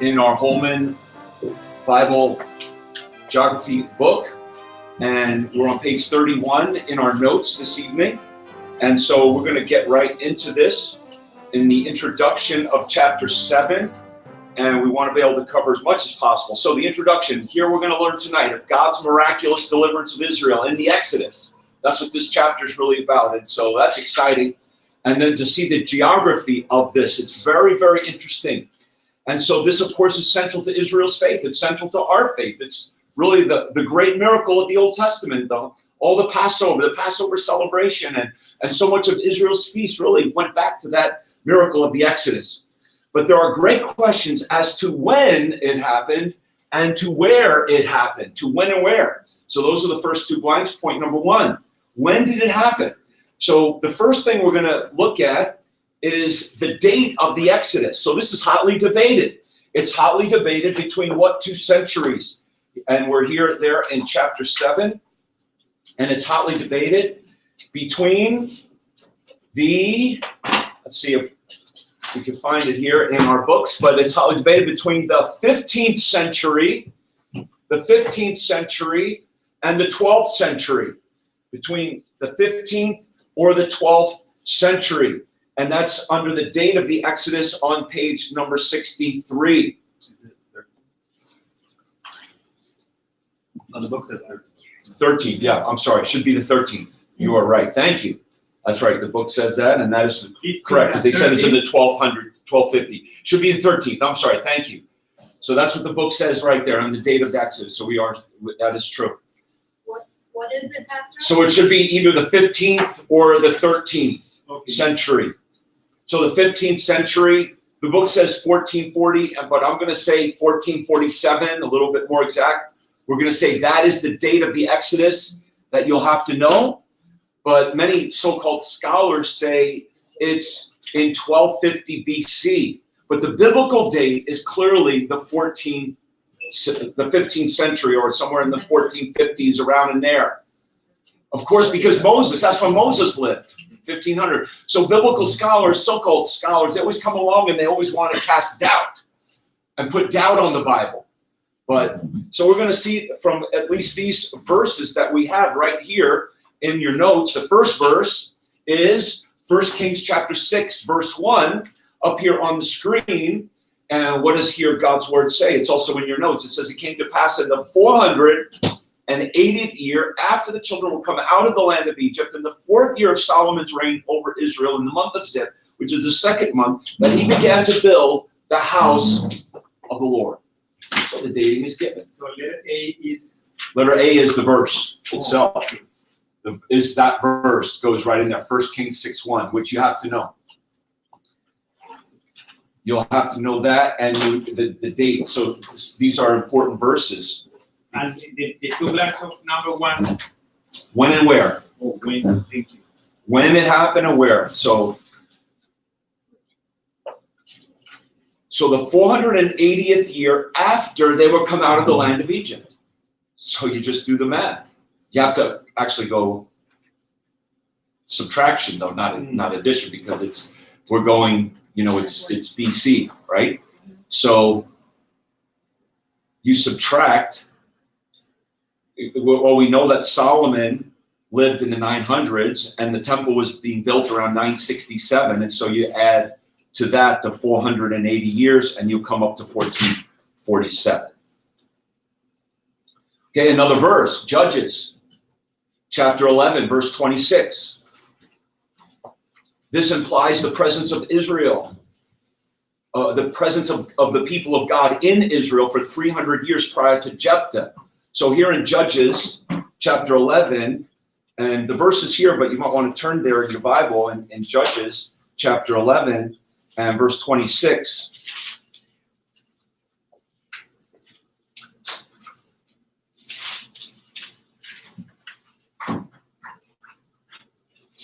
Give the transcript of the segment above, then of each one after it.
in our Holman Bible Geography book, and we're on page 31 in our notes this evening. And so we're going to get right into this in the introduction of chapter 7, and we want to be able to cover as much as possible. So the introduction, here we're going to learn tonight of God's miraculous deliverance of Israel in the Exodus. That's what this chapter is really about, and so that's exciting. And then to see the geography of this, it's very, very interesting. And so this, of course, is central to Israel's faith. It's central to our faith. It's really the great miracle of the Old Testament, though. All the Passover celebration, and so much of Israel's feast really went back to that miracle of the Exodus. But there are great questions as to when it happened and to where it happened, to when and where. So those are the first two blanks. Point number one, when did it happen? So the first thing we're going to look at is the date of the Exodus. So this is hotly debated. It's hotly debated between what two centuries? And we're there in chapter 7, and it's hotly debated between let's see if we can find it here in our books, but it's hotly debated between the 15th century and the 12th century, between the 15th or the 12th century. And that's under the date of the Exodus on page number 63. On the book says 13th. 13th, yeah, I'm sorry. It should be the 13th. You are right. Thank you. That's right. The book says that, and that is correct, because they said it's in the 1250. Should be the 13th. I'm sorry. Thank you. So that's what the book says right there on the date of the Exodus. So that is true. What is it, Pastor? So it should be either the 15th or the 13th century. So the 15th century, the book says 1440, but I'm going to say 1447, a little bit more exact. We're going to say that is the date of the Exodus that you'll have to know. But many so-called scholars say it's in 1250 BC. But the biblical date is clearly the 15th century, or somewhere in the 1450s, around in there. Of course, because that's when Moses lived. 1500. So biblical scholars, so-called scholars, they always come along and they always want to cast doubt and put doubt on the Bible. But so we're going to see from at least these verses that we have right here in your notes. The first verse is 1 Kings chapter 6, verse 1, up here on the screen. And what does here God's word say? It's also in your notes. It says, it came to pass in the 480th year, after the children will come out of the land of Egypt, in the 4th year of Solomon's reign over Israel, in the month of Zip, which is the 2nd month, that he began to build the house of the Lord. So the dating is given. So letter A is? Letter A is the verse itself. Is that verse goes right in there, 1 Kings 6:1, which you have to know. You'll have to know that and the date. So these are important verses. And the two blanks of number 1. When and where? Oh, when. Thank you. When it happened and where. So the 480th year after they were come out of the land of Egypt. So you just do the math. You have to actually go subtraction, though, not addition, because we're going, it's BC, right? So you subtract. Well, we know that Solomon lived in the 900s, and the temple was being built around 967, and so you add to that the 480 years, and you'll come up to 1447. Okay, another verse, Judges, chapter 11, verse 26. This implies the presence of Israel, the presence of the people of God in Israel for 300 years prior to Jephthah. So here in Judges, chapter 11, and the verse is here, but you might want to turn there in your Bible, in Judges, chapter 11, and verse 26.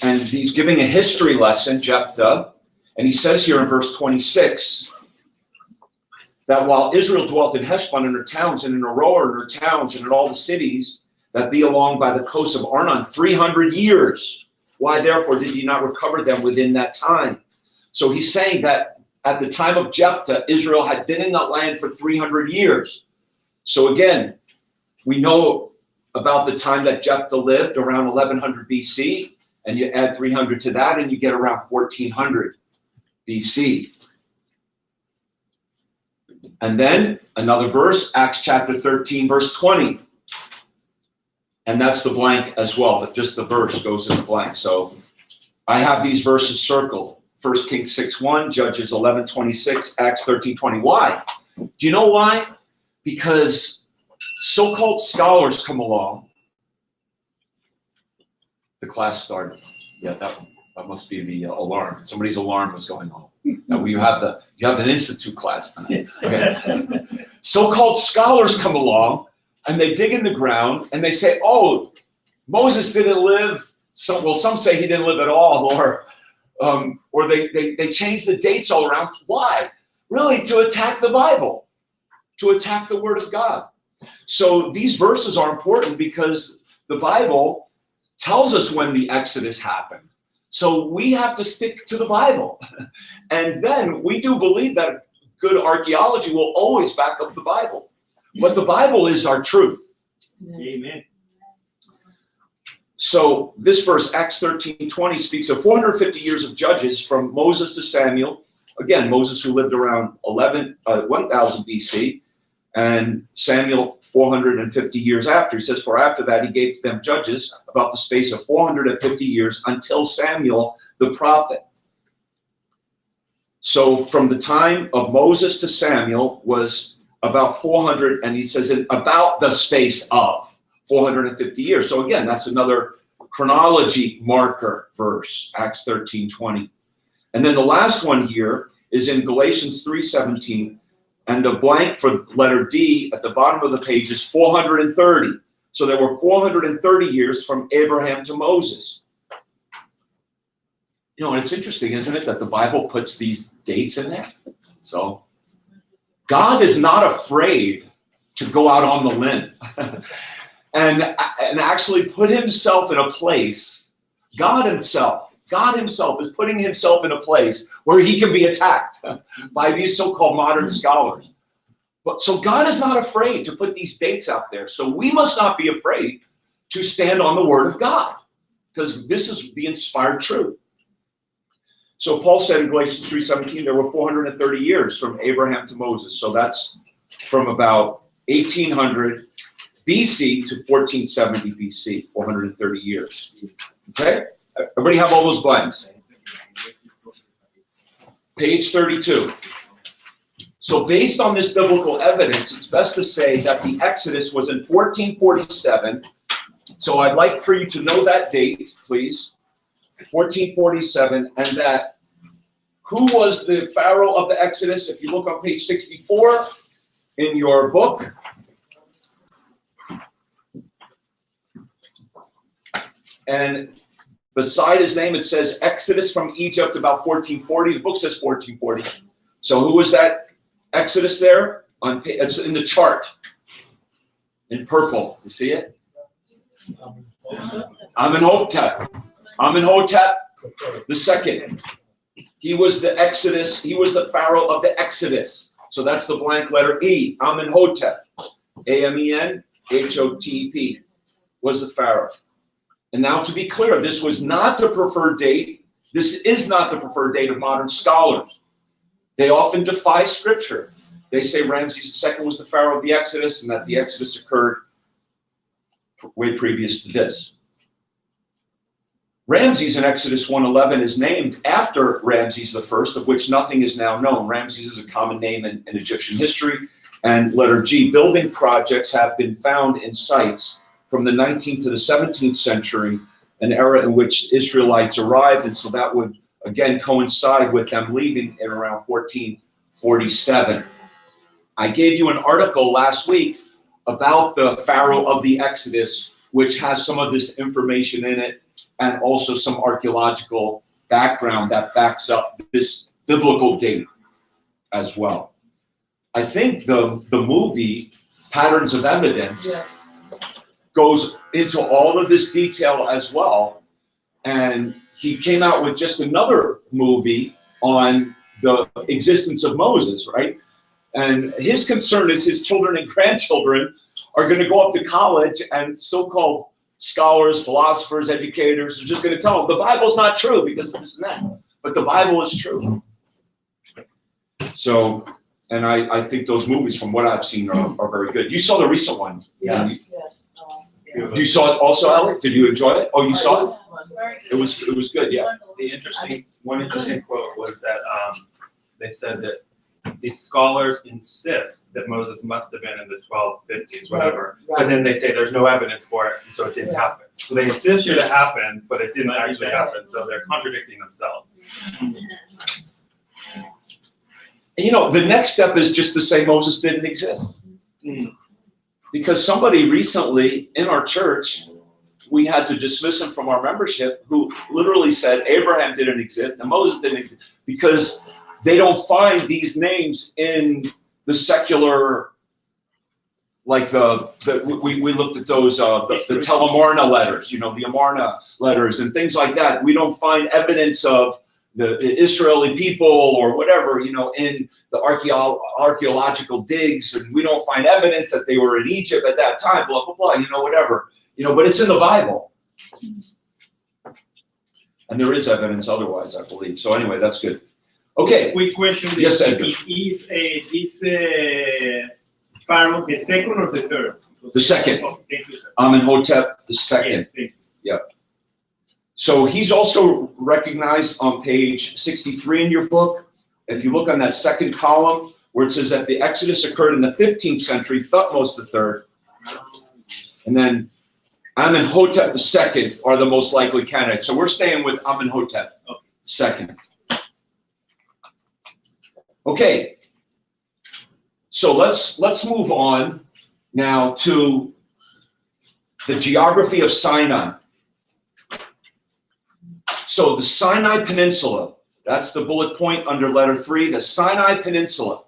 And he's giving a history lesson, Jephthah, and he says here in verse 26 that while Israel dwelt in Heshbon and her towns, and in Aroer and her towns, and in all the cities that be along by the coast of Arnon 300 years, why therefore did ye not recover them within that time? So he's saying that at the time of Jephthah, Israel had been in that land for 300 years. So again, we know about the time that Jephthah lived, around 1100 BC, and you add 300 to that, and you get around 1400 BC. And then another verse, Acts chapter 13, verse 20. And that's the blank as well, but just the verse goes in the blank. So I have these verses circled. 1 Kings 6:1, Judges 11:26, Acts 13:20. Why? Do you know why? Because so-called scholars come along. The class started. Yeah, that must be the alarm. Somebody's alarm was going on. Now you have an institute class tonight. Okay. So-called scholars come along and they dig in the ground and they say, "Oh, Moses didn't live." Some say he didn't live at all, or they change the dates all around. Why? Really, to attack the Bible, to attack the Word of God. So these verses are important because the Bible tells us when the Exodus happened. So we have to stick to the Bible. And then we do believe that good archaeology will always back up the Bible. But the Bible is our truth. Amen. So this verse, Acts 13:20, speaks of 450 years of judges from Moses to Samuel. Again, Moses, who lived around 1000 BC, and Samuel 450 years after. He says, "For after that he gave to them judges about the space of 450 years until Samuel the prophet." So from the time of Moses to Samuel was about 400, and he says in about the space of 450 years. So again, that's another chronology marker verse, Acts 13:20. And then the last one here is in Galatians 3:17, and the blank for letter D at the bottom of the page is 430. So there were 430 years from Abraham to Moses. You know, and it's interesting, isn't it, that the Bible puts these dates in there? So God is not afraid to go out on the limb and actually put himself in a place. God himself is putting himself in a place where he can be attacked by these so-called modern scholars. But so God is not afraid to put these dates out there. So we must not be afraid to stand on the Word of God, because this is the inspired truth. So Paul said in Galatians 3:17, there were 430 years from Abraham to Moses. So that's from about 1800 BC to 1470 BC, 430 years. Okay? Everybody have all those blanks? Page 32. So based on this biblical evidence, it's best to say that the Exodus was in 1447. So I'd like for you to know that date, please. 1447, and that who was the Pharaoh of the Exodus? If you look on page 64 in your book. And beside his name, it says Exodus from Egypt about 1440. The book says 1440. So who was that Exodus there? It's in the chart in purple. You see it? Amenhotep. Amenhotep the second. He was the Exodus. He was the Pharaoh of the Exodus. So that's the blank letter E. Amenhotep. Amenhotep was the Pharaoh. And now to be clear, this was not the preferred date. This is not the preferred date of modern scholars. They often defy Scripture. They say Ramses II was the Pharaoh of the Exodus and that the Exodus occurred way previous to this. Ramses in Exodus 1:11 is named after Ramses I, of which nothing is now known. Ramses is a common name in Egyptian history. And letter G, building projects have been found in sites from the 19th to the 17th century, an era in which Israelites arrived. And so that would, again, coincide with them leaving in around 1447. I gave you an article last week about the Pharaoh of the Exodus, which has some of this information in it, and also some archaeological background that backs up this biblical date as well. I think the movie, Patterns of Evidence, yes, goes into all of this detail as well. And he came out with just another movie on the existence of Moses, right? And his concern is his children and grandchildren are going to go up to college, and so-called scholars, philosophers, educators are just going to tell them the Bible's not true because of this and that. But the Bible is true. So, and I think those movies, from what I've seen, are very good. You saw the recent one. Yes. You saw it also, Alex? Did you enjoy it? Oh, you saw it? It was good, yeah. One interesting quote was that they said that these scholars insist that Moses must have been in the 1250s, whatever, but then they say there's no evidence for it, and so it didn't happen. So they insist it happened, but it didn't actually happen, so they're contradicting themselves. And you know, the next step is just to say Moses didn't exist. Because somebody recently in our church, we had to dismiss him from our membership, who literally said Abraham didn't exist and Moses didn't exist, because they don't find these names in the secular, like we looked at those, the Telemarna letters, you know, the Amarna letters and things like that. We don't find evidence of the Israeli people or whatever, you know, in the archaeological digs, and we don't find evidence that they were in Egypt at that time, blah, blah, blah, you know, whatever. You know, but it's in the Bible. And there is evidence otherwise, I believe. So anyway, that's good. Okay. Quick question. Yes, Edgar. Is this Pharaoh the second or the third? The second. Oh, thank you, sir. Amenhotep the second. Yes, thank you. Yep. So he's also recognized on page 63 in your book. If you look on that second column, where it says that the Exodus occurred in the 15th century, Thutmose III, and then Amenhotep II are the most likely candidates. So we're staying with Amenhotep II. Okay. So let's move on now to the geography of Sinai. So the Sinai Peninsula, that's the bullet point under letter 3. The Sinai Peninsula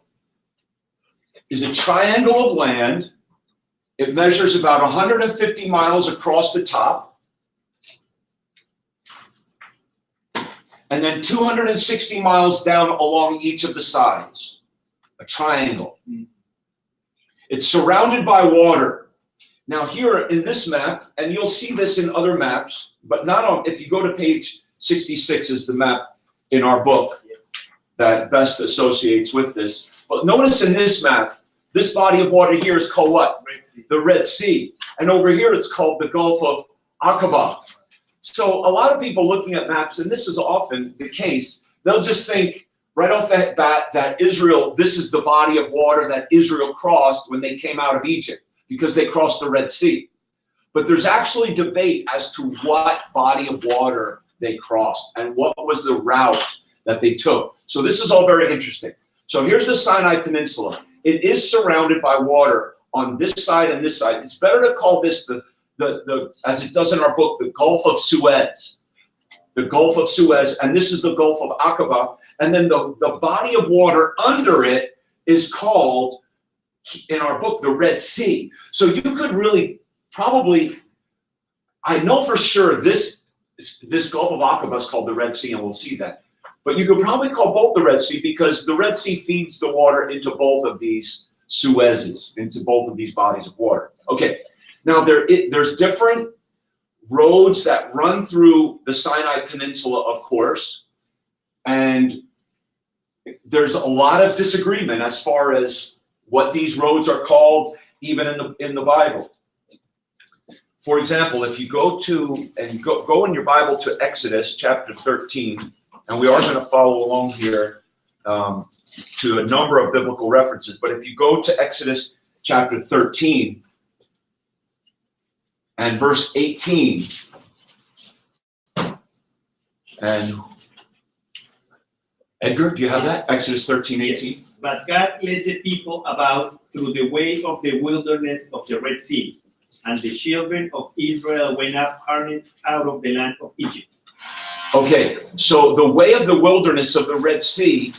is a triangle of land. It measures about 150 miles across the top, and then 260 miles down along each of the sides. A triangle. It's surrounded by water. Now here in this map, and you'll see this in other maps, but not on, if you go to page 66 is the map in our book that best associates with this. But notice in this map, this body of water here is called what? Red Sea. The Red Sea. And over here it's called the Gulf of Aqaba. So a lot of people looking at maps, and this is often the case, they'll just think right off the bat that Israel, this is the body of water that Israel crossed when they came out of Egypt, because they crossed the Red Sea. But there's actually debate as to what body of water they crossed and what was the route that they took. So this is all very interesting. So here's the Sinai Peninsula. It is surrounded by water on this side and this side. It's better to call this the as it does in our book, the Gulf of Suez. The Gulf of Suez, and this is the Gulf of Aqaba. And then the body of water under it is called, in our book, the Red Sea. So you could really probably, I know for sure this Gulf of Aqaba is called the Red Sea, and we'll see that. But you could probably call both the Red Sea, because the Red Sea feeds the water into both of these Suezes, into both of these bodies of water. Okay, now there's different roads that run through the Sinai Peninsula, of course, and there's a lot of disagreement as far as what these roads are called, even in the Bible. For example, if you go in your Bible to Exodus chapter 13, and we are going to follow along here to a number of biblical references, but if you go to Exodus chapter 13 and verse 18, and Edgar, do you have that? Exodus 13, 18? Yes. But God led the people about through the way of the wilderness of the Red Sea, and the children of Israel went up harnessed out of the land of Egypt. Okay, so the way of the wilderness of the Red Sea,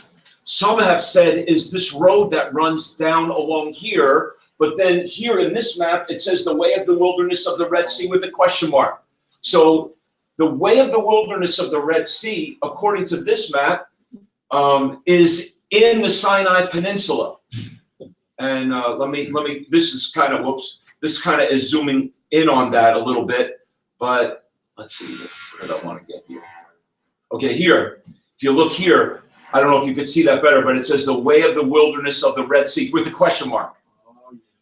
some have said, is this road that runs down along here, but then here in this map, it says the way of the wilderness of the Red Sea with a question mark. So the way of the wilderness of the Red Sea, according to this map, is in the Sinai Peninsula. And let me, this is kind of, this kind of is zooming in on that a little bit, but let's see, where did I want to get here? Okay, here, if you look here, I don't know if you could see that better, but it says the way of the wilderness of the Red Sea with a question mark.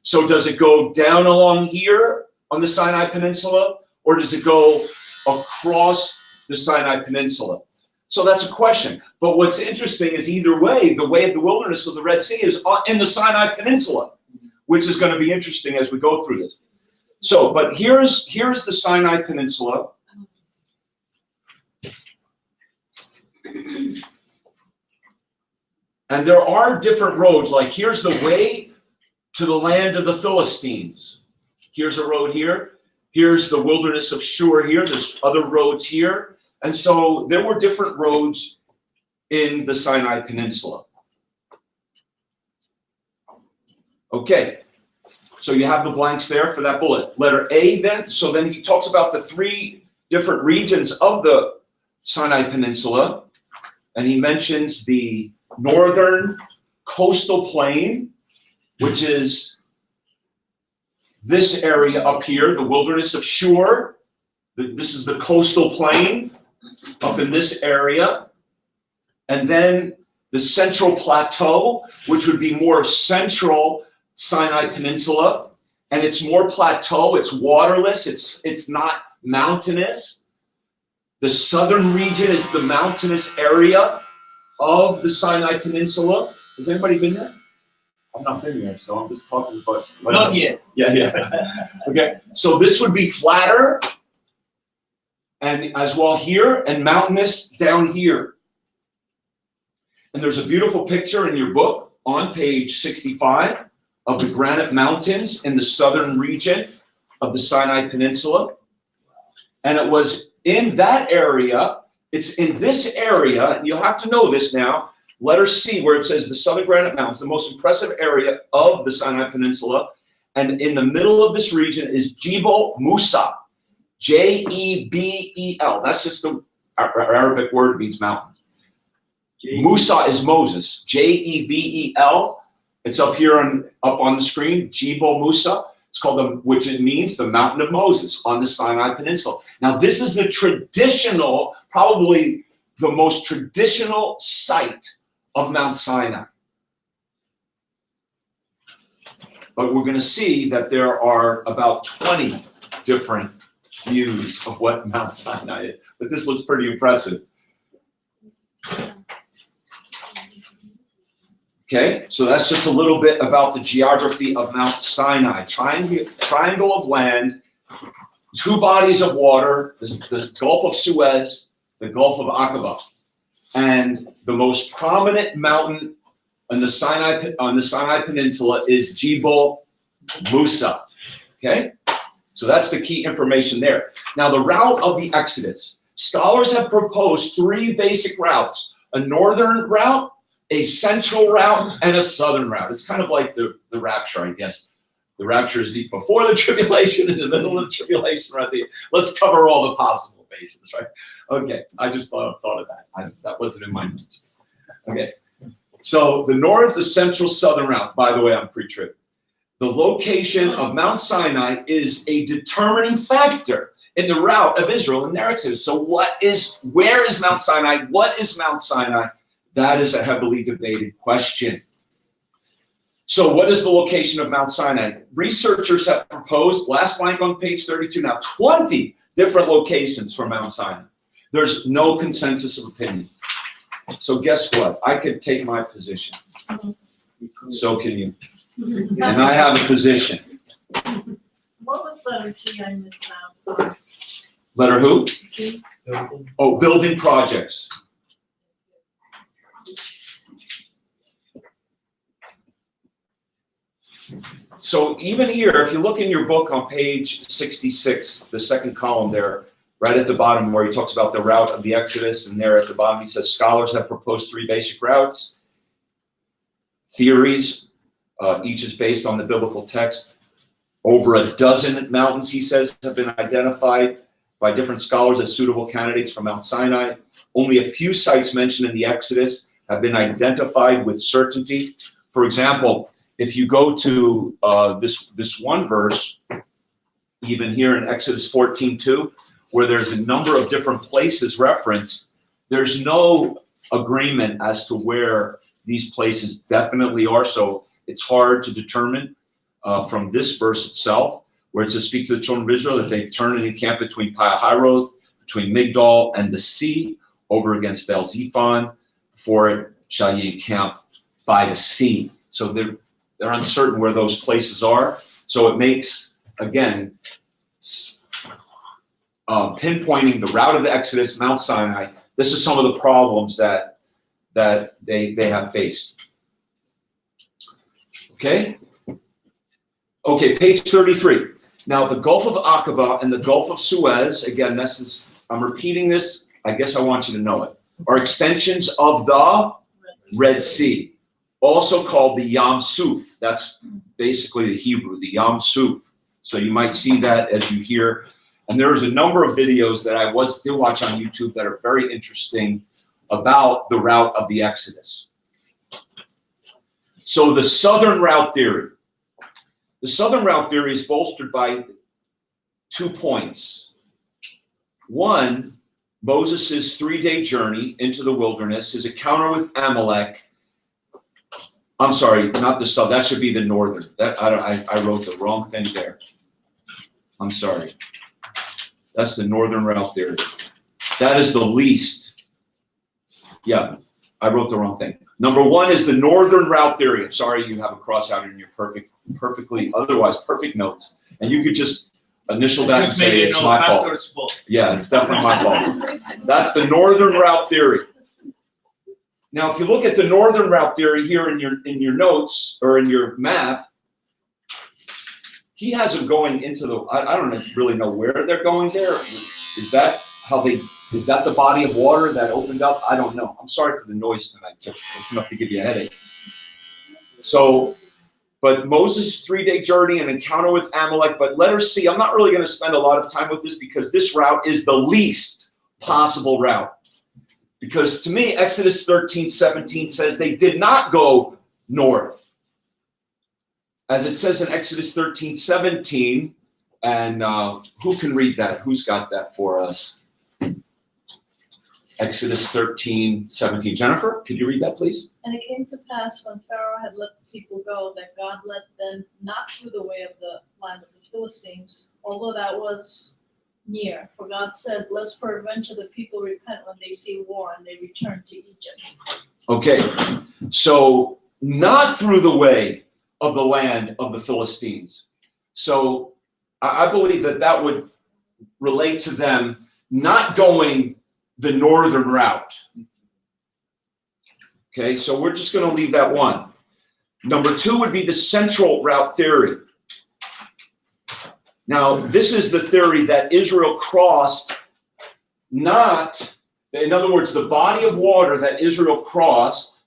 So does it go down along here on the Sinai Peninsula, or does it go across the Sinai Peninsula? So that's a question. But what's interesting is either way, the way of the wilderness of the Red Sea is in the Sinai Peninsula, which is going to be interesting as we go through this. So, but here's the Sinai Peninsula. And there are different roads, like here's the way to the land of the Philistines. Here's a road here. Here's the wilderness of Shur here. There's other roads here. And so there were different roads in the Sinai Peninsula. Okay, so you have the blanks there for that bullet. Letter A then, so then he talks about the 3 different regions of the Sinai Peninsula. And he mentions the northern coastal plain, which is this area up here, the wilderness of Shur. This is the coastal plain up in this area. And then the central plateau, which would be more central Sinai Peninsula. And it's more plateau, it's waterless, it's not mountainous. The southern region is the mountainous area of the Sinai Peninsula. Has anybody been there? I've not been there, so I'm just talking about. Not yet. Yeah. Okay, so this would be flatter, and as well here, and mountainous down here. And there's a beautiful picture in your book on page 65 of the granite mountains in the southern region of the Sinai Peninsula. And it was in that area, it's in this area, and you'll have to know this now, letter C, where it says the Southern Granite Mountains, the most impressive area of the Sinai Peninsula. And in the middle of this region is Jebel Musa, J-E-B-E-L. That's just the Arabic word, means mountain. Musa is Moses, J-E-B-E-L. It's up here up on the screen, Jebel Musa. It's called, which it means the mountain of Moses on the Sinai Peninsula. Now this is the traditional, probably the most traditional site of Mount Sinai. But we're going to see that there are about 20 different views of what Mount Sinai is. But this looks pretty impressive. Okay, so that's just a little bit about the geography of Mount Sinai. Triangle of land, 2 bodies of water, the Gulf of Suez, the Gulf of Aqaba. And the most prominent mountain on the Sinai Peninsula is Jebel Musa. Okay, so that's the key information there. Now the route of the Exodus. Scholars have proposed 3 basic routes: a northern route, a central route, and a southern route. It's kind of like the rapture, I guess. The rapture is before the tribulation, in the middle of the tribulation, right there. Let's cover all the possible bases, right? Okay, I just thought of that. That wasn't in my notes. Okay, so the north, the central, southern route. By the way, I'm pre-trib. The location of Mount Sinai is a determining factor in the route of Israel in their Exodus. So where is Mount Sinai? What is Mount Sinai? That is a heavily debated question. So what is the location of Mount Sinai? Researchers have proposed, last blank on page 32 now, 20 different locations for Mount Sinai. There's no consensus of opinion. So guess what? I could take my position. So can you. And I have a position. What was letter G I missed out? Sorry. Letter who? G. Oh, building projects. So even here, if you look in your book on page 66, the second column there, right at the bottom where he talks about the route of the Exodus, and there at the bottom he says scholars have proposed 3 basic routes, theories, each is based on the biblical text. Over a dozen mountains, he says, have been identified by different scholars as suitable candidates for Mount Sinai. Only a few sites mentioned in the Exodus have been identified with certainty. For example, if you go to this one verse, even here in Exodus 14:2, where there's a number of different places referenced, there's no agreement as to where these places definitely are. So it's hard to determine from this verse itself, where it says, speak to the children of Israel that they turn and encamp between Pi-hahiroth, between Migdol and the sea, over against Baal-zephon, for it shall ye encamp by the sea. So they're uncertain where those places are. So it makes, again, pinpointing the route of the Exodus, Mount Sinai. This is some of the problems that they have faced. Okay? Okay, page 33. Now, the Gulf of Aqaba and the Gulf of Suez, again, this is, I'm repeating this, I guess I want you to know it, are extensions of the Red Sea, also called the Yam Suf. That's basically the Hebrew, the Yam Suf. So you might see that as you hear. And there's a number of videos that I did watch on YouTube that are very interesting about the route of the Exodus. So the southern route theory. The southern route theory is bolstered by 2 points. One, Moses' 3-day journey into the wilderness, his encounter with Amalek. I'm sorry, not the south. That should be the northern. I wrote the wrong thing there. I'm sorry. That's the northern route theory. That is the least. Yeah, I wrote the wrong thing. Number 1 is the northern route theory. I'm sorry you have a cross out in your perfectly otherwise perfect notes, and you could just initial that and say it's my fault. Yeah, it's definitely my fault. That's the northern route theory. Now, if you look at the northern route theory here in your notes or in your map, he has them going into the. I don't really know where they're going there. Is that how they? Is that the body of water that opened up? I don't know. I'm sorry for the noise tonight. It's enough to give you a headache. So, but Moses' 3-day journey and encounter with Amalek. But letter C, I'm not really going to spend a lot of time with this because this route is the least possible route. Because to me, Exodus 13:17 says they did not go north. As it says in Exodus 13:17, and who can read that? Who's got that for us? Exodus 13:17. Jennifer, could you read that, please? And it came to pass when Pharaoh had let the people go that God led them not through the way of the land of the Philistines, although that was near. For God said, lest peradventure the people repent when they see war and they return to Egypt. Okay, so not through the way of the land of the Philistines. So I believe that would relate to them not going the northern route. Okay, so we're just going to leave that one. Number 2 would be the central route theory. Now, this is the theory that Israel crossed not, in other words, the body of water that Israel crossed.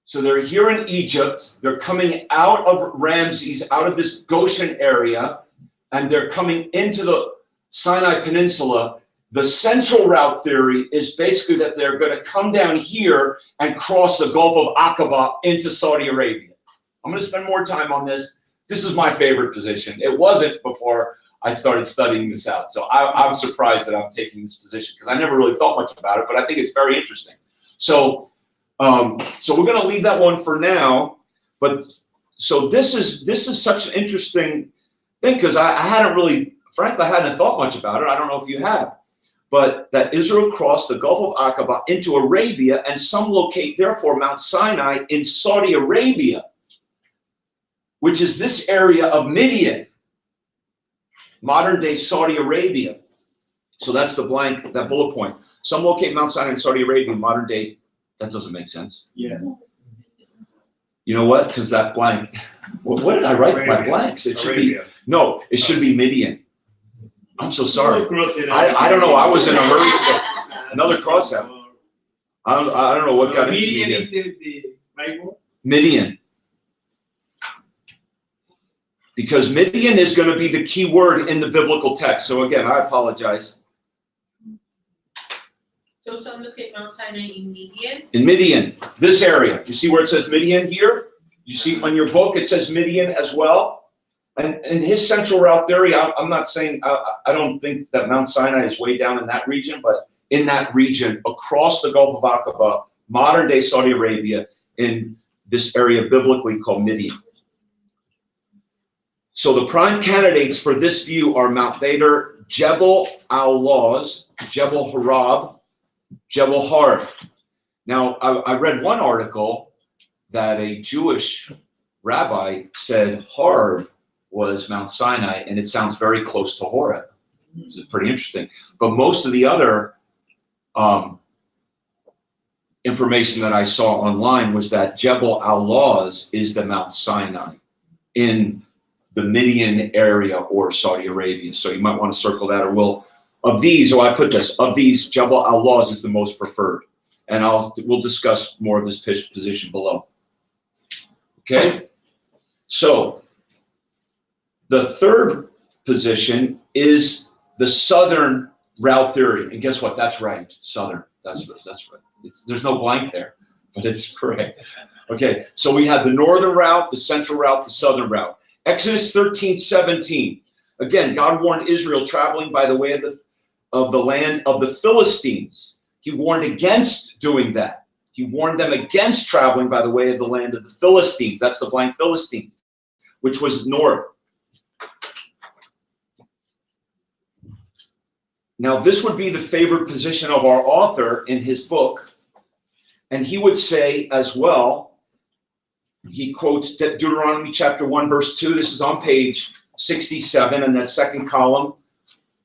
So they're here in Egypt. They're coming out of Ramses, out of this Goshen area, and they're coming into the Sinai Peninsula. The central route theory is basically that they're going to come down here and cross the Gulf of Aqaba into Saudi Arabia. I'm going to spend more time on this. This is my favorite position. It wasn't before I started studying this out. So I'm surprised that I'm taking this position because I never really thought much about it, but I think it's very interesting. So, so we're going to leave that one for now. But so this is such an interesting thing because I hadn't really, frankly, I hadn't thought much about it. I don't know if you have. But that Israel crossed the Gulf of Aqaba into Arabia, and some locate, therefore, Mount Sinai in Saudi Arabia, which is this area of Midian, modern-day Saudi Arabia. So that's the blank, that bullet point. Some locate Mount Sinai in Saudi Arabia, modern-day. That doesn't make sense. Yeah. You know what? Because that blank. What did I write my blanks? It should be, no, it should be Midian. I'm so sorry. I don't know. I was in a hurry to another cross out. I don't know what got into Midian. Is the right word? Midian. Because Midian is going to be the key word in the biblical text. So again, I apologize. So some locate Mount Sinai in Midian. In Midian, this area. You see where it says Midian here? You see on your book it says Midian as well. And in his central route theory, I'm not saying, I don't think that Mount Sinai is way down in that region, but in that region, across the Gulf of Aqaba, modern day Saudi Arabia, in this area biblically called Midian. So the prime candidates for this view are Mount Badr, Jebel al-Lawz, Jebel Harab, Jebel Harb. Now, I read one article that a Jewish rabbi said Harb was Mount Sinai, and it sounds very close to Horeb. It's pretty interesting. But most of the other information that I saw online was that Jebel al-Lawz is the Mount Sinai in the Midian area or Saudi Arabia. So you might want to circle that, or will. Of these, I put this, of these, Jebel al-Lawz is the most preferred. And we'll discuss more of this position below. Okay? So, the third position is the southern route theory. And guess what? That's right. Southern. That's right. There's no blank there, but it's correct. Okay, so we have the northern route, the central route, the southern route. Exodus 13:17. Again, God warned Israel traveling by the way of the land of the Philistines. He warned against doing that. He warned them against traveling by the way of the land of the Philistines. That's the blank Philistines, which was north. Now, this would be the favored position of our author in his book. And he would say as well, he quotes Deuteronomy chapter 1, verse 2. This is on page 67 in that second column,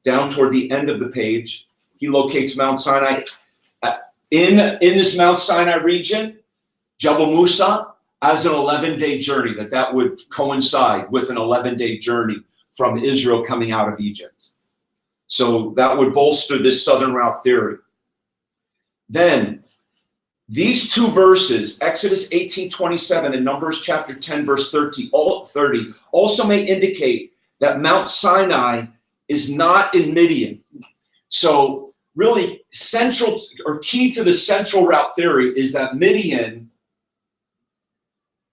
down toward the end of the page. He locates Mount Sinai. In this Mount Sinai region, Jebel Musa, as an 11-day journey, that would coincide with an 11-day journey from Israel coming out of Egypt. So that would bolster this southern route theory. Then, these two verses, Exodus 18:27 and Numbers chapter 10, verse 30, also may indicate that Mount Sinai is not in Midian. So really, central or key to the central route theory is that Midian,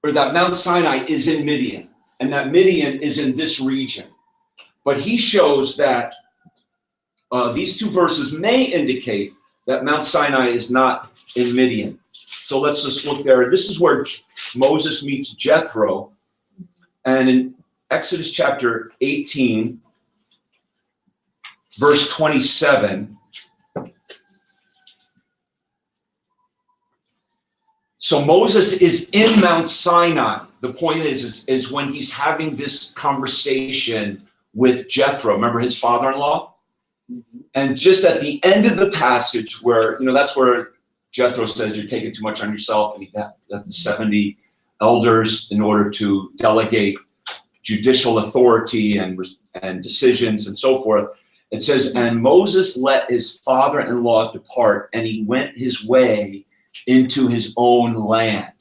or that Mount Sinai is in Midian, and that Midian is in this region. But he shows that these two verses may indicate that Mount Sinai is not in Midian. So let's just look there. This is where Moses meets Jethro. And in Exodus chapter 18, verse 27, so Moses is in Mount Sinai. The point is when he's having this conversation with Jethro, remember his father-in-law? And just at the end of the passage where, that's where Jethro says you're taking too much on yourself, and he got the 70 elders in order to delegate judicial authority and decisions and so forth. It says, and Moses let his father-in-law depart, and he went his way into his own land.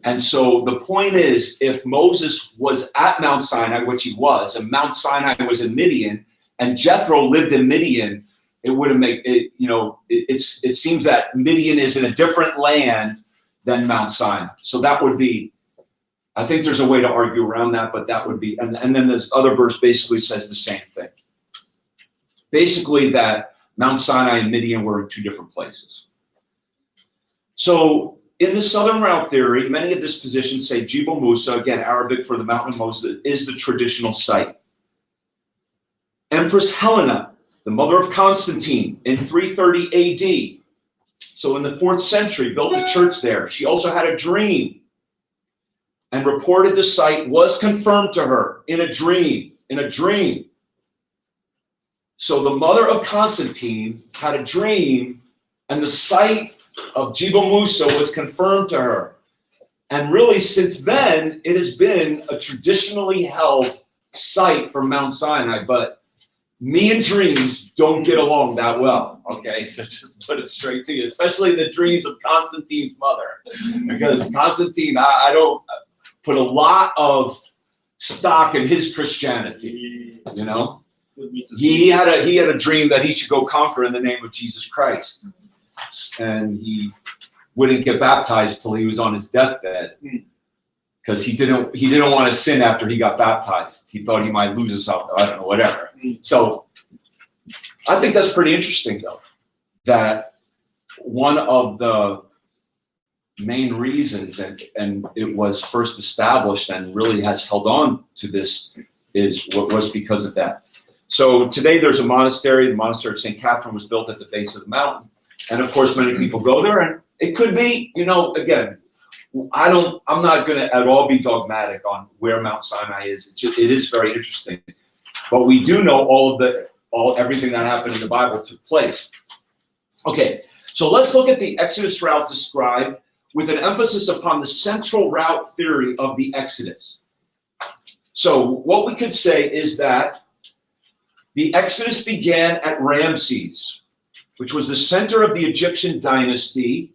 And so the point is, if Moses was at Mount Sinai, which he was, and Mount Sinai was in Midian, and Jethro lived in Midian, it wouldn't make it, it seems that Midian is in a different land than Mount Sinai. So that would be, I think there's a way to argue around that, but that would be, and then this other verse basically says the same thing. Basically that Mount Sinai and Midian were in two different places. So in the southern route theory, many of this positions say Jebel Musa, again, Arabic for the mountain of Moses, is the traditional site. Empress Helena, the mother of Constantine, in 330 AD, so in the 4th century, built a church there. She also had a dream and reported the site was confirmed to her in a dream. So the mother of Constantine had a dream, and the site of Jebel Musa was confirmed to her. And really, since then, it has been a traditionally held site for Mount Sinai, but me and dreams don't get along that well, okay? So just put it straight to you, especially the dreams of Constantine's mother. Because Constantine, I don't put a lot of stock in his Christianity, He had a dream that he should go conquer in the name of Jesus Christ. and he wouldn't get baptized till he was on his deathbed because he didn't want to sin after he got baptized. He thought he might lose his salvation. I don't know, whatever. So I think that's pretty interesting, though, that one of the main reasons, and it was first established and really has held on to this, is what was because of that. So today there's a monastery. The monastery of St. Catherine was built at the base of the mountain. And of course, many people go there, and it could be, again, I'm not going to at all be dogmatic on where Mount Sinai is. It is very interesting. But we do know everything that happened in the Bible took place. Okay, so let's look at the Exodus route described with an emphasis upon the central route theory of the Exodus. So what we could say is that the Exodus began at Ramses, which was the center of the Egyptian dynasty,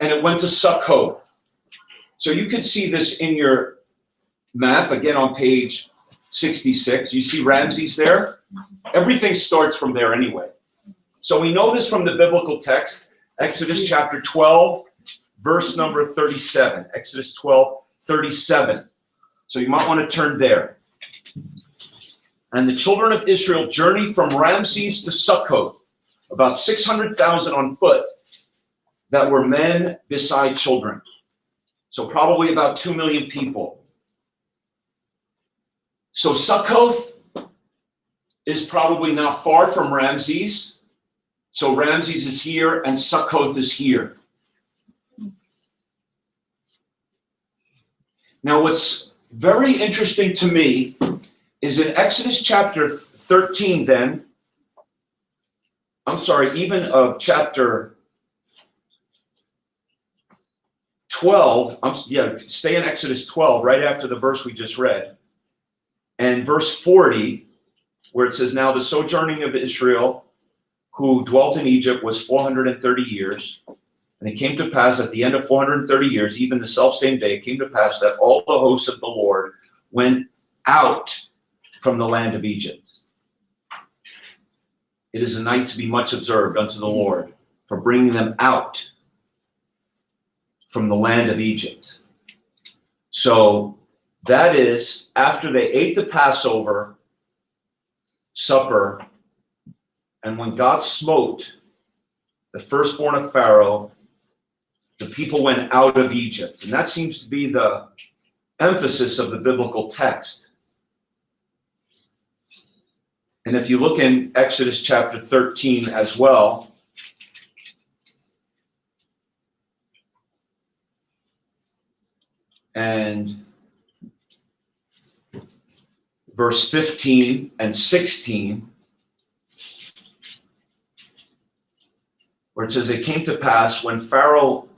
and it went to Succoth. So you can see this in your map, again on page 66. You see Ramses there? Everything starts from there anyway. So we know this from the biblical text, Exodus chapter 12, verse number 37. Exodus 12, 37. So you might want to turn there. And the children of Israel journeyed from Ramses to Succoth, about 600,000 on foot, that were men beside children. So probably about 2 million people. So Succoth is probably not far from Ramses. So Ramses is here and Succoth is here. Now what's very interesting to me is in Exodus chapter 13 then, even chapter 12, stay in Exodus 12, right after the verse we just read. And verse 40, where it says, now the sojourning of Israel, who dwelt in Egypt, was 430 years. And it came to pass at the end of 430 years, even the selfsame day, it came to pass that all the hosts of the Lord went out from the land of Egypt. It is a night to be much observed unto the Lord for bringing them out from the land of Egypt. So that is after they ate the Passover supper, and when God smote the firstborn of Pharaoh, the people went out of Egypt. And that seems to be the emphasis of the biblical text. And if you look in Exodus chapter 13 as well, and verse 15 and 16, where it says, it came to pass when Pharaoh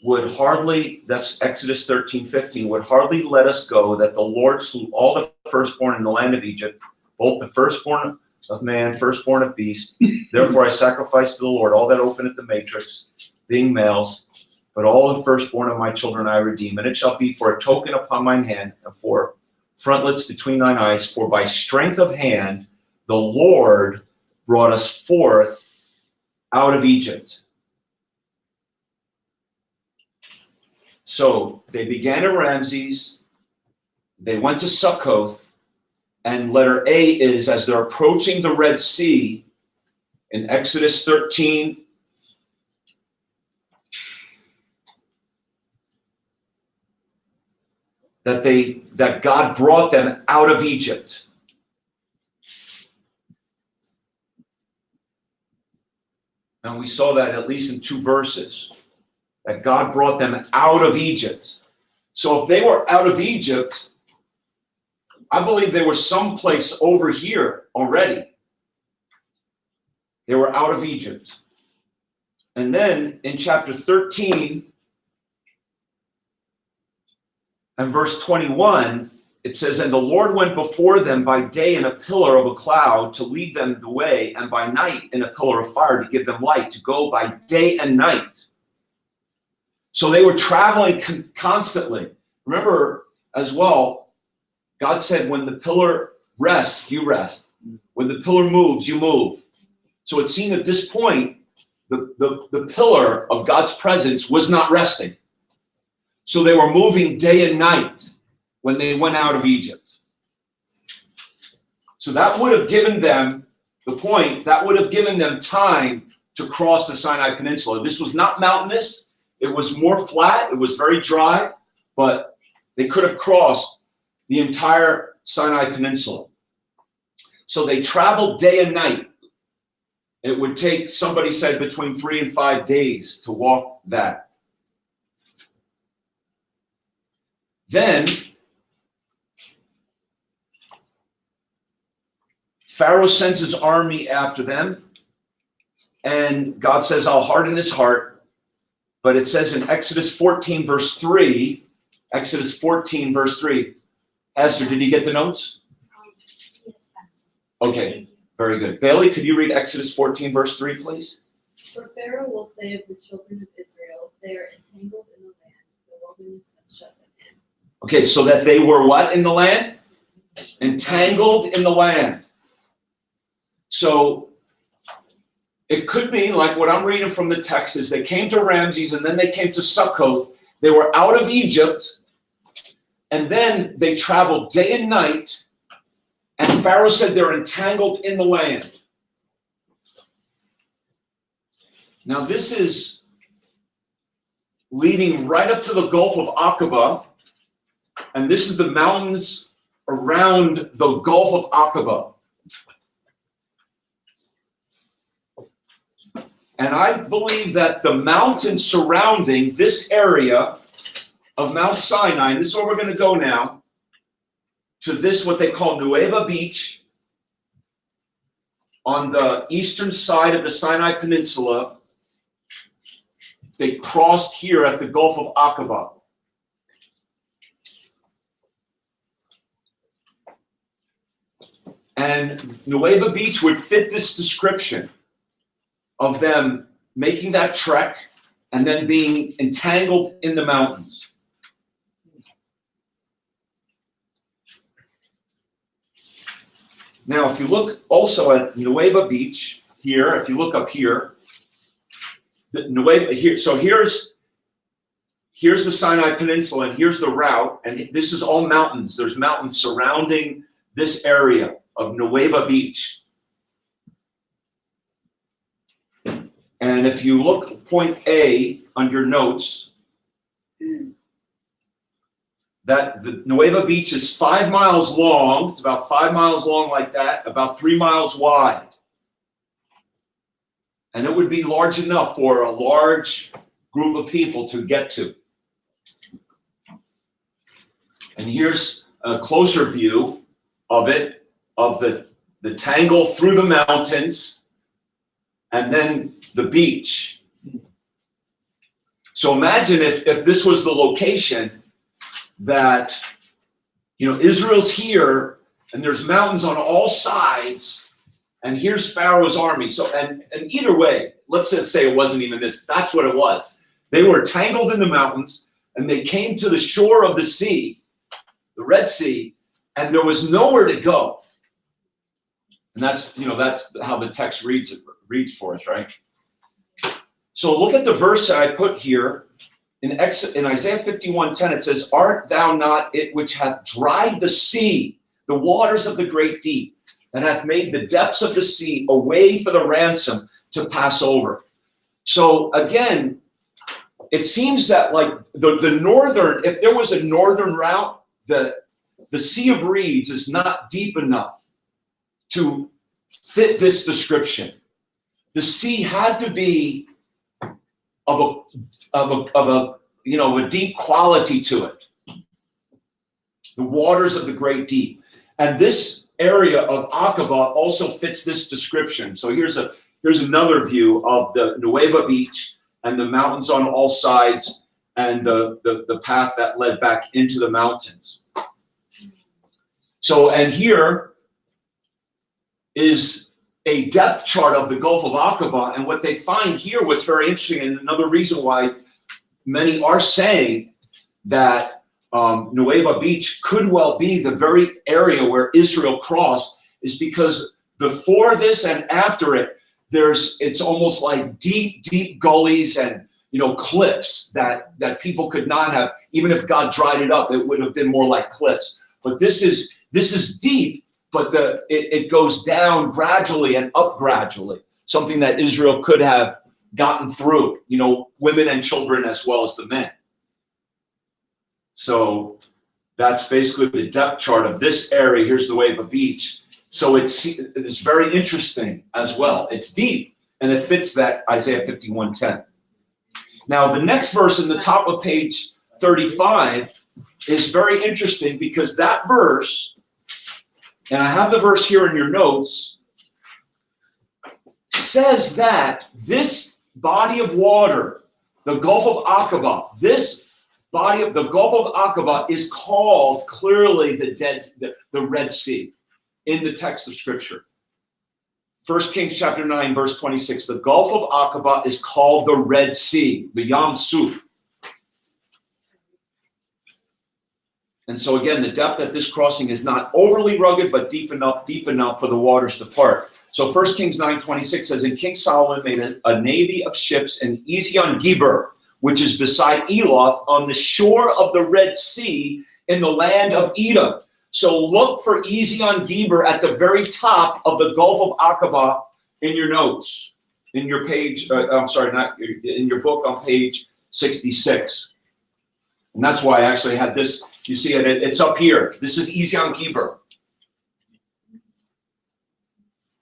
would hardly, that's Exodus 13:15, would hardly let us go, that the Lord slew all the firstborn in the land of Egypt, both the firstborn of man, firstborn of beast. Therefore I sacrifice to the Lord all that open at the matrix, being males, but all the firstborn of my children I redeem. And it shall be for a token upon mine hand, and for frontlets between thine eyes, for by strength of hand the Lord brought us forth out of Egypt. So they began at Ramses, they went to Succoth, and letter A is as they're approaching the Red Sea in Exodus 13, that God brought them out of Egypt. And we saw that at least in 2 verses, that God brought them out of Egypt. So if they were out of Egypt, I believe they were someplace over here already. They were out of Egypt. And then in chapter 13 and verse 21, it says, and the Lord went before them by day in a pillar of a cloud to lead them the way, and by night in a pillar of fire to give them light, to go by day and night. So they were traveling constantly. Remember as well, God said, when the pillar rests, you rest. When the pillar moves, you move. So it seemed at this point the pillar of God's presence was not resting. So they were moving day and night when they went out of Egypt. So that would have given them, that would have given them time to cross the Sinai Peninsula. This was not mountainous. It was more flat. It was very dry, but they could have crossed the entire Sinai Peninsula. So they traveled day and night. It would take, somebody said, between 3 and 5 days to walk that. Then Pharaoh sends his army after them, and God says, I'll harden his heart. But it says in Exodus 14, verse 3, Exodus 14, verse 3. Esther, did you get the notes? Yes, Pastor. Okay, very good. Bailey, could you read Exodus 14, verse 3, please? For Pharaoh will say of the children of Israel, they are entangled in the land, the wilderness has shut them in. Okay, so that they were what in the land? Entangled in the land. So it could be like what I'm reading from the text is they came to Ramses and then they came to Succoth. They were out of Egypt, and then they traveled day and night, and Pharaoh said they're entangled in the land. Now this is leading right up to the Gulf of Aqaba, and this is the mountains around the Gulf of Aqaba. And I believe that the mountains surrounding this area of Mount Sinai, and this is where we're going to go now, to this what they call Nueva Beach, on the eastern side of the Sinai Peninsula. They crossed here at the Gulf of Aqaba. And Nueva Beach would fit this description of them making that trek and then being entangled in the mountains. Now, if you look also at Nueva Beach here, if you look up here, so here's the Sinai Peninsula, and here's the route, and this is all mountains. There's mountains surrounding this area of Nueva Beach. And if you look point A on your notes, that the Nueva Beach is 5 miles long. It's about 5 miles long like that, about 3 miles wide. And it would be large enough for a large group of people to get to. And here's a closer view of it, of the tangle through the mountains, and then the beach. So imagine if this was the location that, you know, Israel's here and there's mountains on all sides, and here's Pharaoh's army. So, and either way, let's just say it wasn't even this, that's what it was. They were tangled in the mountains and they came to the shore of the sea, the Red Sea, and there was nowhere to go. And that's, you know, that's how the text reads for us, right? So look at the verse that I put here in Isaiah 51:10. It says, "Art thou not it which hath dried the sea, the waters of the great deep, and hath made the depths of the sea a way for the ransom to pass over?" So again, it seems that like the northern, if there was a northern route, the Sea of Reeds is not deep enough to fit this description. The sea had to be of a deep quality to it. The waters of the great deep. And this area of Aqaba also fits this description. So here's another view of the Nueva Beach and the mountains on all sides and the path that led back into the mountains. So, and here is a depth chart of the Gulf of Aqaba, and what they find here, what's very interesting, and another reason why many are saying that Nueva Beach could well be the very area where Israel crossed, is because before this and after it, it's almost like deep gullies and, you know, cliffs that people could not have, even if God dried it up, it would have been more like cliffs. But this is deep, but it goes down gradually and up gradually, something that Israel could have gotten through, you know, women and children as well as the men. So that's basically the depth chart of this area. Here's the Nueva Beach. So it's very interesting as well. It's deep, and it fits that Isaiah 51:10. Now, the next verse in the top of page 35 is very interesting because that verse, and I have the verse here in your notes, says that this body of water, the Gulf of Aqaba, this body of the Gulf of Aqaba is called clearly the Red Sea in the text of Scripture. 1 Kings chapter 9, verse 26, the Gulf of Aqaba is called the Red Sea, the Yam Suf. And so again, the depth at this crossing is not overly rugged, but deep enough for the waters to part. So 1 Kings 9:26 says, and King Solomon made a navy of ships in Ezion Geber, which is beside Eloth, on the shore of the Red Sea in the land of Edom. So look for Ezion Geber at the very top of the Gulf of Aqaba in your notes, in your page, I'm sorry, not in your book on page 66. And that's why I actually had this, you see it, it's up here. This is Ezion Geber.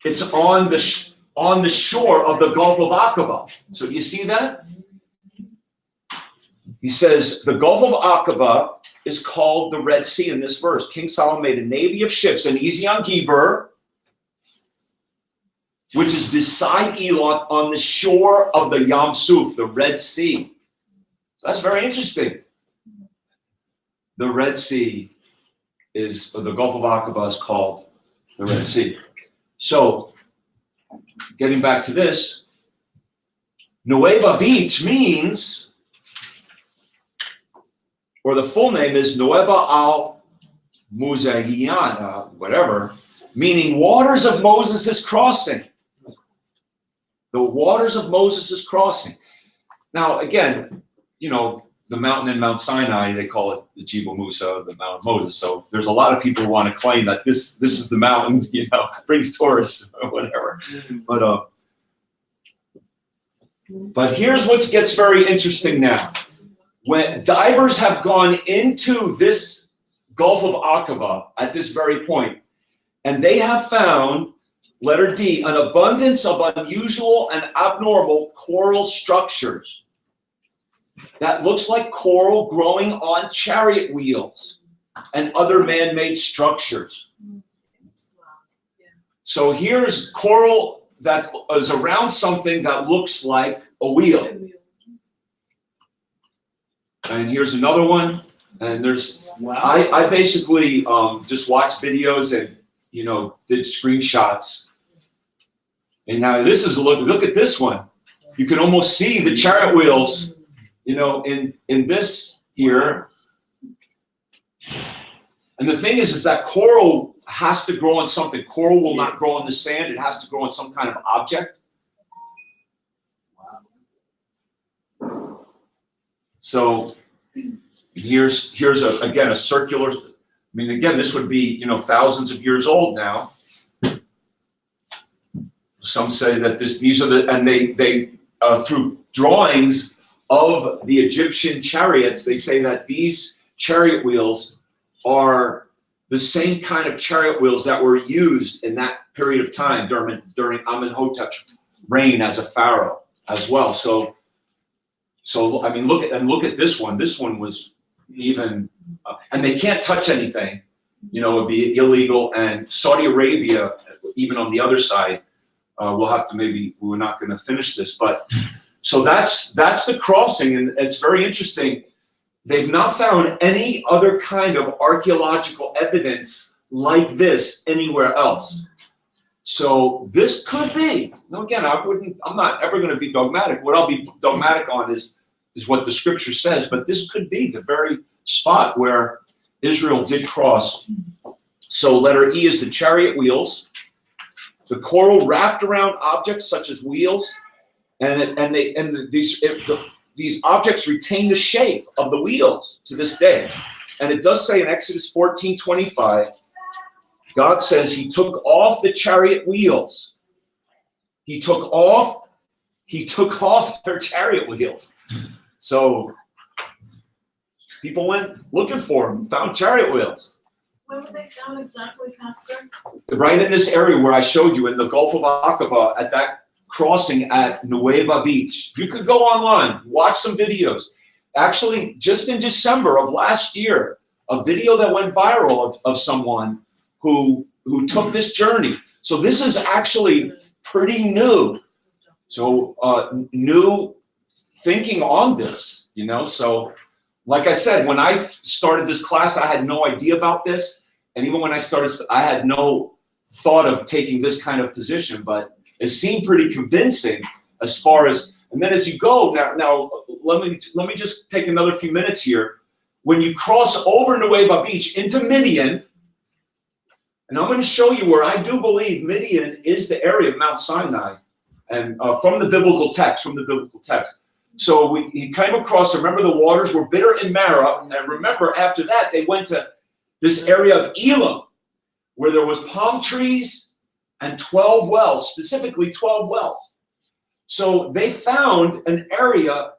It's on the shore of the Gulf of Aqaba. So you see that? He says the Gulf of Aqaba is called the Red Sea in this verse. King Solomon made a navy of ships in Ezion Geber, which is beside Eloth on the shore of the Yam Suf, the Red Sea. So that's very interesting. The Red Sea is, or the Gulf of Aqaba is called the Red Sea. So, getting back to this, Nueva Beach means, or the full name is Nueva al Muzayian, whatever, meaning waters of Moses' crossing. The waters of Moses' crossing. Now, again, you know, the mountain in Mount Sinai, they call it the Jebel Musa, the Mount of Moses. So there's a lot of people who want to claim that this is the mountain, you know, brings tourists or whatever. But here's what gets very interesting now. When divers have gone into this Gulf of Aqaba at this very point, and they have found, letter D, an abundance of unusual and abnormal coral structures that looks like coral growing on chariot wheels and other man-made structures. So here's coral that is around something that looks like a wheel. And here's another one. And there's, wow. I basically just watched videos and, you know, did screenshots. And now this is a look at this one. You can almost see the chariot wheels, you know, in this here. And the thing is that coral has to grow on something. Coral will not grow on the sand. It has to grow on some kind of object. So here's again a circular. I mean, again, this would be, you know, thousands of years old now. Some say that these are the, and they through drawings of the Egyptian chariots, they say that these chariot wheels are the same kind of chariot wheels that were used in that period of time during Amenhotep's reign as a pharaoh as well. So I mean, look at this one. This one was even, and they can't touch anything. You know, it would be illegal. And Saudi Arabia, even on the other side, we'll have to we're not going to finish this, but so that's the crossing, and it's very interesting. They've not found any other kind of archaeological evidence like this anywhere else. So this could be. Now again, I'm not ever going to be dogmatic. What I'll be dogmatic on is what the scripture says, but this could be the very spot where Israel did cross. So letter E is the chariot wheels. the coral wrapped around objects such as wheels, these objects retain the shape of the wheels to this day. And it does say in Exodus 14:25, God says he took off the chariot wheels. He took off their chariot wheels. So people went looking for them, found chariot wheels. Where were they found exactly, Pastor? Right in this area where I showed you in the Gulf of Aqaba at that crossing at Nueva Beach. You could go online, watch some videos. Actually, just in December of last year, a video that went viral of someone who took this journey. So this is actually pretty new. So new thinking on this, you know. So like I said, when I started this class, I had no idea about this. And even when I started, I had no thought of taking this kind of position, but it seemed pretty convincing as far as, and then as you go, now let me just take another few minutes here. When you cross over Nueva Beach into Midian, and I'm going to show you where I do believe Midian is the area of Mount Sinai, and from the biblical text, So he came across, remember the waters were bitter in Marah, and remember after that they went to this area of Elim, where there was palm trees and 12 wells, specifically 12 wells. So they found an area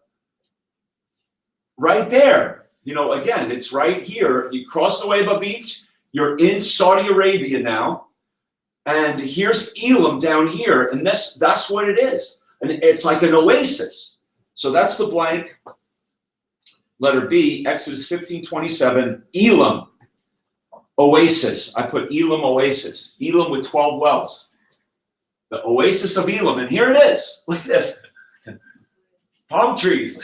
right there. You know, again, it's right here. You cross Nueva Beach, you're in Saudi Arabia now, and here's Elim down here, and that's what it is. And it's like an oasis. So that's the blank, letter B, Exodus 15:27, Elim, oasis. I put Elim oasis, Elim with 12 wells. The oasis of Elim, and here it is. Look at this. Palm trees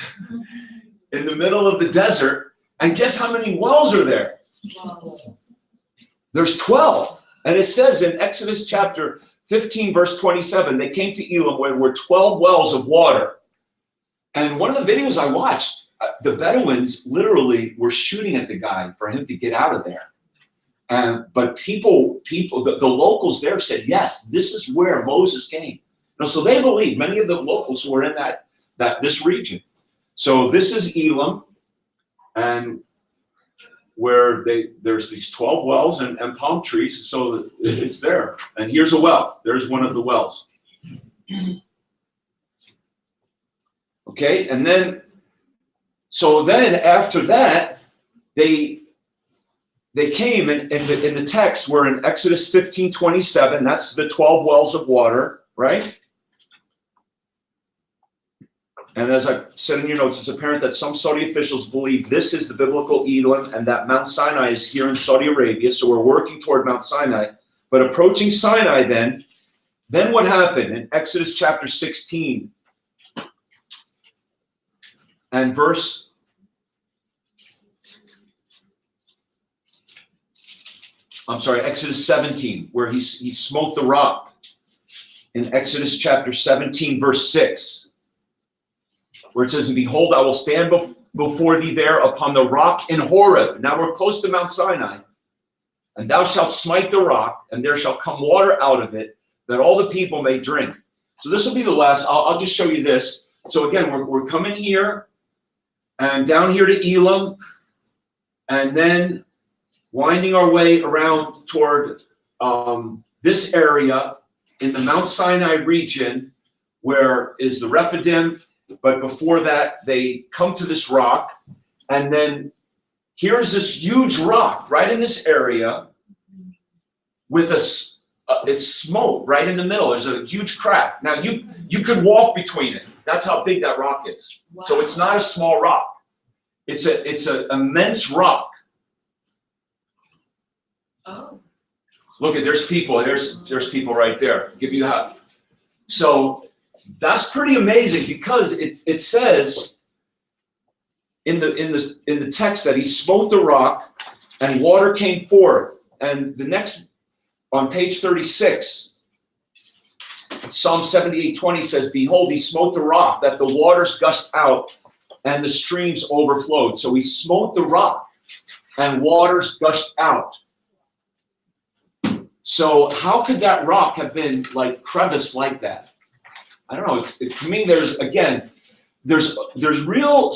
in the middle of the desert, and guess how many wells are there? Wow. There's 12. And it says in Exodus chapter 15, verse 27, they came to Elim where there were 12 wells of water. And one of the videos I watched, the Bedouins literally were shooting at the guy for him to get out of there. But the locals there said, yes, this is where Moses came. So they believe, many of the locals who were in this region. So this is Elim, and where there's these 12 wells and palm trees, so it's there. And here's a well. There's one of the wells. Okay, and then, so then after that, they came in the text, we're in Exodus 15:27, that's the 12 wells of water, right? And as I said in your notes, it's apparent that some Saudi officials believe this is the biblical Elim and that Mount Sinai is here in Saudi Arabia, so we're working toward Mount Sinai. But approaching Sinai then what happened in Exodus chapter 16 and Exodus 17, where he smote the rock. In Exodus chapter 17, verse 6. Where it says, and behold, I will stand before thee there upon the rock in Horeb. Now we're close to Mount Sinai. And thou shalt smite the rock, and there shall come water out of it, that all the people may drink. So this will be the last. I'll just show you this. So again, we're coming here, and down here to Elim, and then winding our way around toward this area in the Mount Sinai region, where is the Rephidim. But before that, they come to this rock, and then here's this huge rock right in this area with it's smote right in the middle. There's a huge crack. Now you could walk between it. That's how big that rock is. Wow. So it's not a small rock. It's an immense rock. Oh. Look at there's people. There's people right there. Give you a hug. So that's pretty amazing, because it says in the text that he smote the rock and water came forth. And the next, on page 36, Psalm 78:20 says, behold, he smote the rock, that the waters gushed out and the streams overflowed. So he smote the rock and waters gushed out. So how could that rock have been like crevice like that? I don't know. To me, there's real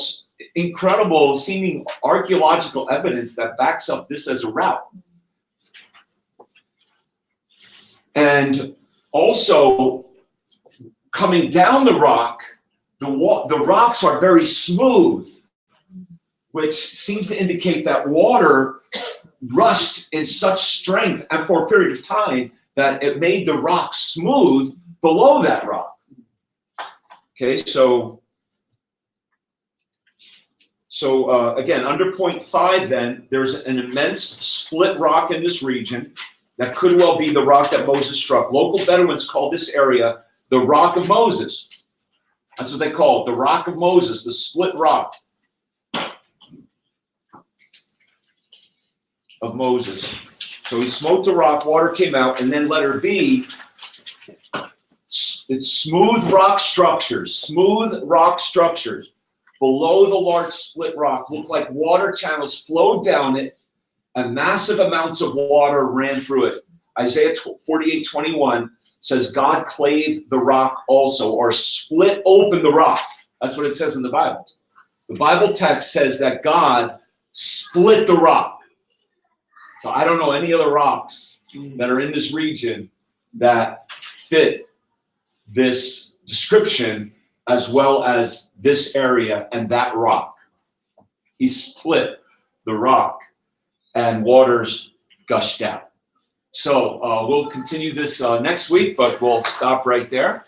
incredible seeming archaeological evidence that backs up this as a route. And also, coming down the rock, the rocks are very smooth, which seems to indicate that water rushed in such strength and for a period of time that it made the rock smooth below that rock. Okay, so again, under point 5 then, there's an immense split rock in this region that could well be the rock that Moses struck. Local Bedouins call this area the Rock of Moses. That's what they call it, the Rock of Moses, the split rock of Moses. So he smote the rock, water came out, and then letter B, it's smooth rock structures below the large split rock look like water channels flowed down it, and massive amounts of water ran through it. Isaiah 48:21 says God clave the rock also, or split open the rock. That's what it says in the Bible. The Bible text says that God split the rock. So I don't know any other rocks that are in this region that fit this description as well as this area and that rock. He split the rock and waters gushed out. So we'll continue this next week, but we'll stop right there.